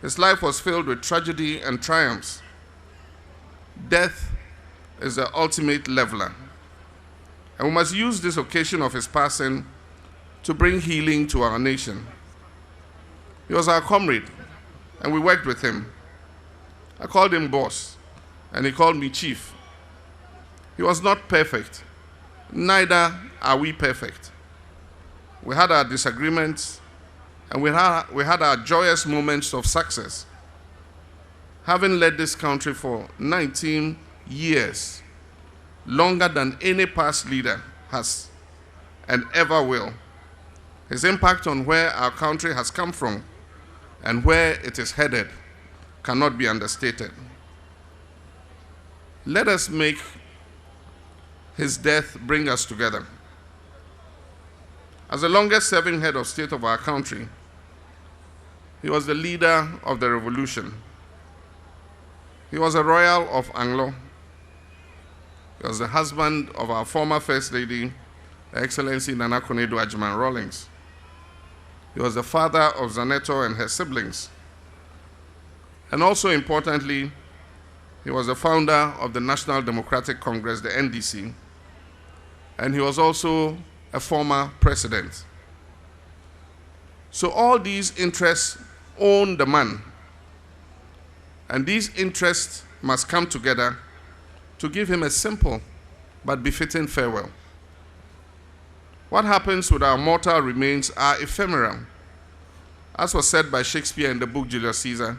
His life was filled with tragedy and triumphs. Death is the ultimate leveler. And we must use this occasion of his passing to bring healing to our nation. He was our comrade, and we worked with him. I called him boss, and he called me chief. He was not perfect. Neither are we perfect. We had our disagreements, and we had our joyous moments of success. Having led this country for 19 years, longer than any past leader has and ever will, his impact on where our country has come from and where it is headed cannot be understated. Let us make his death bring us together. As the longest-serving head of state of our country, he was the leader of the revolution. He was a royal of Anglo. He was the husband of our former First Lady, Her Excellency Nana Konadu Agyeman Rawlings. He was the father of Zaneto and her siblings. And also importantly, he was the founder of the National Democratic Congress, the NDC, and he was also a former president. So all these interests own the man, and these interests must come together to give him a simple but befitting farewell. What happens with our mortal remains are ephemeral. As was said by Shakespeare in the book Julius Caesar,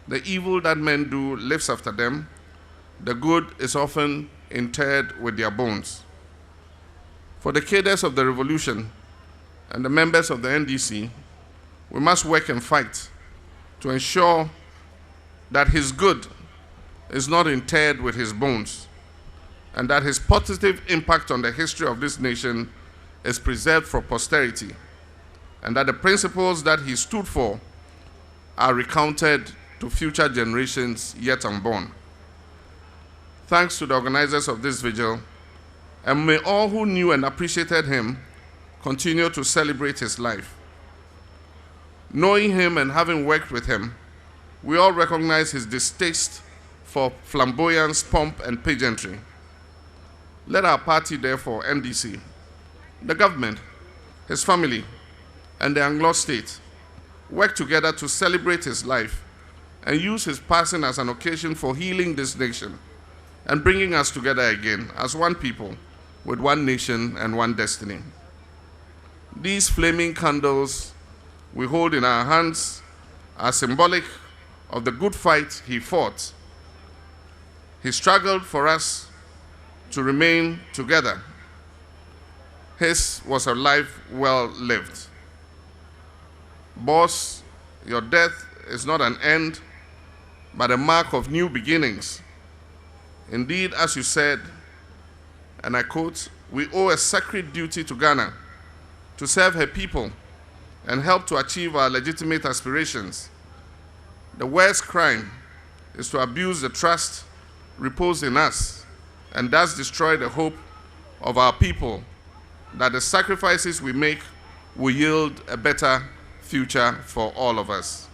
the evil that men do lives after them, the good is often interred with their bones. For the cadres of the revolution and the members of the NDC, we must work and fight to ensure that his good is not interred with his bones, and that his positive impact on the history of this nation is preserved for posterity, and that the principles that he stood for are recounted to future generations yet unborn. Thanks to the organizers of this vigil, and may all who knew and appreciated him continue to celebrate his life. Knowing him and having worked with him, we all recognize his distaste for flamboyance, pomp, and pageantry. Let our party, therefore, NDC, the government, his family, and the Anglo state work together to celebrate his life and use his passing as an occasion for healing this nation and bringing us together again as one people with one nation and one destiny. These flaming candles we hold in our hands are symbolic of the good fight he fought. He struggled for us to remain together. His was a life well lived. Boss, your death is not an end, but a mark of new beginnings. Indeed, as you said, and I quote, we owe a sacred duty to Ghana to serve her people and help to achieve our legitimate aspirations. The worst crime is to abuse the trust reposed in us and thus destroy the hope of our people that the sacrifices we make will yield a better future for all of us.